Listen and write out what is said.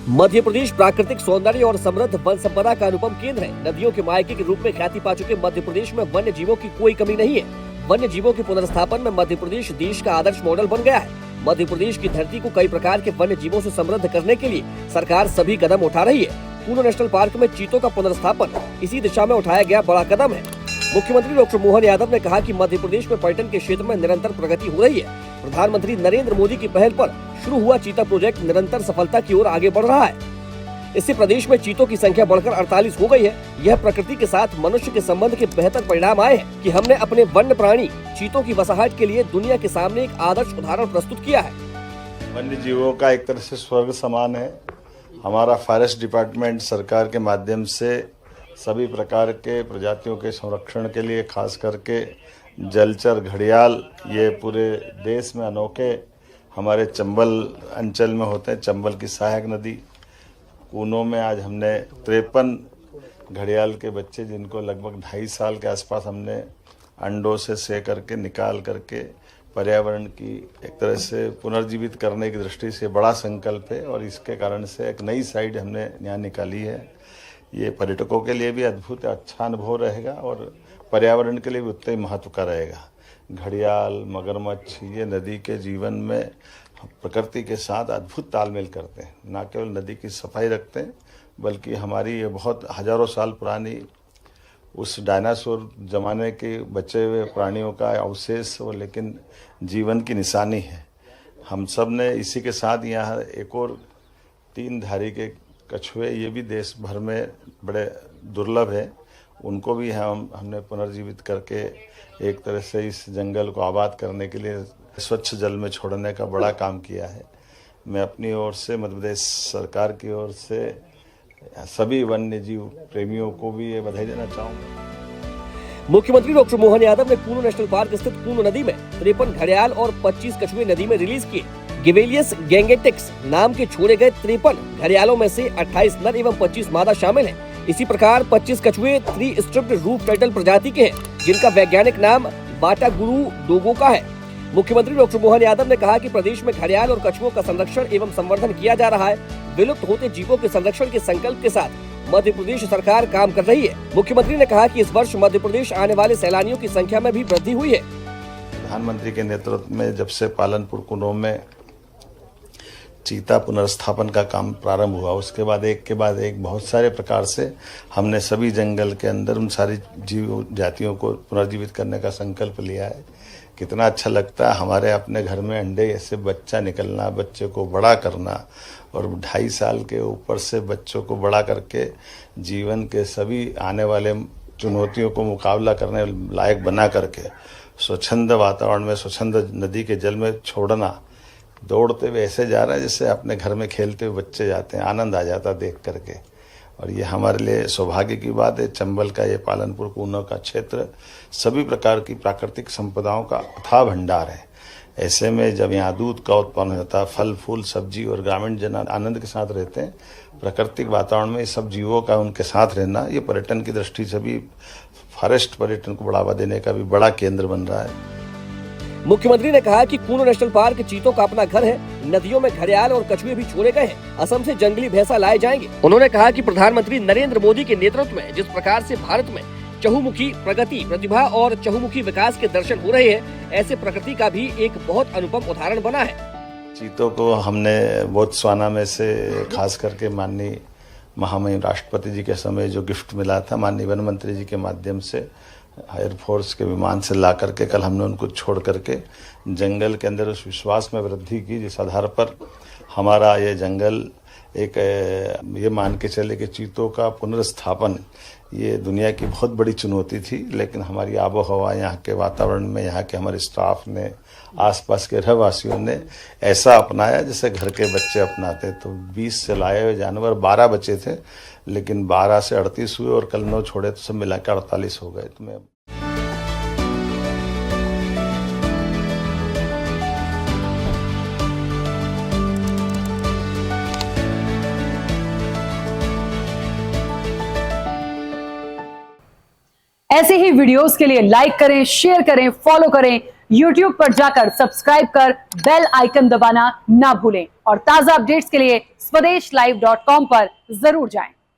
मध्य प्रदेश प्राकृतिक सौंदर्य और समृद्ध वन संपदा का अनुपम केंद्र है। नदियों के मायके के रूप में ख्याति पा चुके मध्य प्रदेश में वन्य जीवों की कोई कमी नहीं है। वन्य जीवों के पुनर्स्थापन में मध्य प्रदेश देश का आदर्श मॉडल बन गया है। मध्य प्रदेश की धरती को कई प्रकार के वन्य जीवों से समृद्ध करने के लिए सरकार सभी कदम उठा रही है। कूनो नेशनल पार्क में चीतों का पुनर्स्थापन इसी दिशा में उठाया गया बड़ा कदम है। मुख्यमंत्री डॉक्टर मोहन यादव ने कहा कि मध्य प्रदेश में पर्यटन के क्षेत्र में निरंतर प्रगति हो रही है। प्रधानमंत्री नरेंद्र मोदी की पहल पर शुरू हुआ चीता प्रोजेक्ट निरंतर सफलता की ओर आगे बढ़ रहा है। इससे प्रदेश में चीतों की संख्या बढ़कर 48 हो गई है। यह प्रकृति के साथ मनुष्य के संबंध के बेहतर परिणाम आए हैं कि हमने अपने वन्य प्राणी चीतों की बसाहट के लिए दुनिया के सामने एक आदर्श उदाहरण प्रस्तुत किया है। वन्य जीवों का एक तरह से स्वर्ग समान है। हमारा फॉरेस्ट डिपार्टमेंट सरकार के माध्यम से सभी प्रकार के प्रजातियों के संरक्षण के लिए, खास करके जलचर घड़ियाल, ये पूरे देश में अनोखे हमारे चंबल अंचल में होते हैं। चंबल की सहायक नदी कूनो में आज हमने 53 घड़ियाल के बच्चे, जिनको लगभग 2.5 साल के आसपास हमने अंडों से से करके निकाल करके पर्यावरण की एक तरह से पुनर्जीवित करने की दृष्टि से बड़ा संकल्प है। और इसके कारण से एक नई साइड हमने यहाँ निकाली है। ये पर्यटकों के लिए भी अद्भुत अच्छा अनुभव रहेगा और पर्यावरण के लिए भी उतना ही महत्व का रहेगा। घड़ियाल, मगरमच्छ ये नदी के जीवन में प्रकृति के साथ अद्भुत तालमेल करते हैं। न केवल नदी की सफाई रखते हैं, बल्कि हमारी ये बहुत हजारों साल पुरानी उस डायनासोर जमाने के बचे हुए प्राणियों का अवशेष और लेकिन जीवन की निशानी है। हम सब ने इसी के साथ यहाँ एक और 3 धारी के कछुए, ये भी देश भर में बड़े दुर्लभ है, उनको भी हमने पुनर्जीवित करके एक तरह से इस जंगल को आबाद करने के लिए स्वच्छ जल में छोड़ने का बड़ा काम किया है। मैं अपनी ओर से, मध्य प्रदेश सरकार की ओर से सभी वन्य जीव प्रेमियों को भी ये बधाई देना चाहूँगा। मुख्यमंत्री डॉक्टर मोहन यादव ने कूनो नेशनल पार्क स्थित कूनो नदी में 53 घड़ियाल और 25 कछुए नदी में रिलीज किए। गिबेलियस गैंगेटिक्स नाम के छोड़े गए 53 घड़ियालों में से 28 नर एवं 25 मादा शामिल हैं। इसी प्रकार 25 कछुए 3 स्ट्रिप्ड रूफ टर्टल प्रजाति के हैं, जिनका वैज्ञानिक नाम बाटागुरु डोगो का है। मुख्यमंत्री डॉक्टर मोहन यादव ने कहा कि प्रदेश में घड़ियाल और कछुओं का संरक्षण एवं संवर्धन किया जा रहा है। विलुप्त होते जीवों के संरक्षण के संकल्प के साथ मध्य प्रदेश सरकार काम कर रही है। मुख्यमंत्री ने कहा कि इस वर्ष मध्य प्रदेश आने वाले सैलानियों की संख्या में भी वृद्धि हुई है। प्रधानमंत्री के नेतृत्व में जब से पालनपुर कूनो में चीता पुनर्स्थापन का काम प्रारंभ हुआ, उसके बाद एक के बाद एक बहुत सारे प्रकार से हमने सभी जंगल के अंदर उन सारी जीव जातियों को पुनर्जीवित करने का संकल्प लिया है। कितना अच्छा लगता है हमारे अपने घर में अंडे ऐसे बच्चा निकलना, बच्चे को बड़ा करना और 2.5 साल के ऊपर से बच्चों को बड़ा करके जीवन के सभी आने वाले चुनौतियों को मुकाबला करने लायक बना करके स्वच्छंद वातावरण में, स्वच्छंद नदी के जल में छोड़ना। दौड़ते हुए ऐसे जा रहा है जैसे अपने घर में खेलते हुए बच्चे जाते हैं, आनंद आ जाता देख करके। और ये हमारे लिए सौभाग्य की बात है। चंबल का ये पालनपुर कूनो का क्षेत्र सभी प्रकार की प्राकृतिक संपदाओं का अथाह भंडार है। ऐसे में जब यहाँ दूध का उत्पन्न होता है, फल फूल सब्जी और ग्रामीण जन आनंद के साथ रहते हैं, प्राकृतिक वातावरण में सब जीवों का उनके साथ रहना, ये पर्यटन की दृष्टि से भी फॉरेस्ट पर्यटन को बढ़ावा देने का भी बड़ा केंद्र बन रहा है। मुख्यमंत्री ने कहा कि कूनो नेशनल पार्क चीतों का अपना घर है। नदियों में घड़ियाल और कछुए भी छोड़े गए हैं। असम से जंगली भैंसा लाए जाएंगे। उन्होंने कहा कि प्रधानमंत्री नरेंद्र मोदी के नेतृत्व में जिस प्रकार से भारत में चहुमुखी प्रगति, प्रतिभा और चहुमुखी विकास के दर्शन हो रहे हैं, ऐसे प्रकृति का भी एक बहुत अनुपम उदाहरण बना है। चीतों को हमने बोत्सवाना में से खास करके माननीय महामहिम राष्ट्रपति जी के समय जो गिफ्ट मिला था, माननीय वन मंत्री जी के माध्यम से एयरफोर्स के विमान से ला करके कल हमने उनको छोड़ करके जंगल के अंदर उस विश्वास में वृद्धि की, जिस आधार पर हमारा ये जंगल एक ये मान के चले कि चीतों का पुनर्स्थापन ये दुनिया की बहुत बड़ी चुनौती थी। लेकिन हमारी आबो हवा, यहाँ के वातावरण में यहाँ के हमारे स्टाफ ने, आसपास के रहवासियों ने ऐसा अपनाया जैसे घर के बच्चे अपनाते। तो 20 से लाए हुए जानवर 12 बचे थे, लेकिन 12 से 38 हुए और कल 9 छोड़े तो सब मिला के 48 हो गए। तो मैं ऐसे ही वीडियोस के लिए लाइक करें, शेयर करें, फॉलो करें YouTube पर जाकर सब्सक्राइब कर बेल आइकन दबाना ना भूलें और ताजा अपडेट्स के लिए स्वदेशलाइव.com पर जरूर जाएं।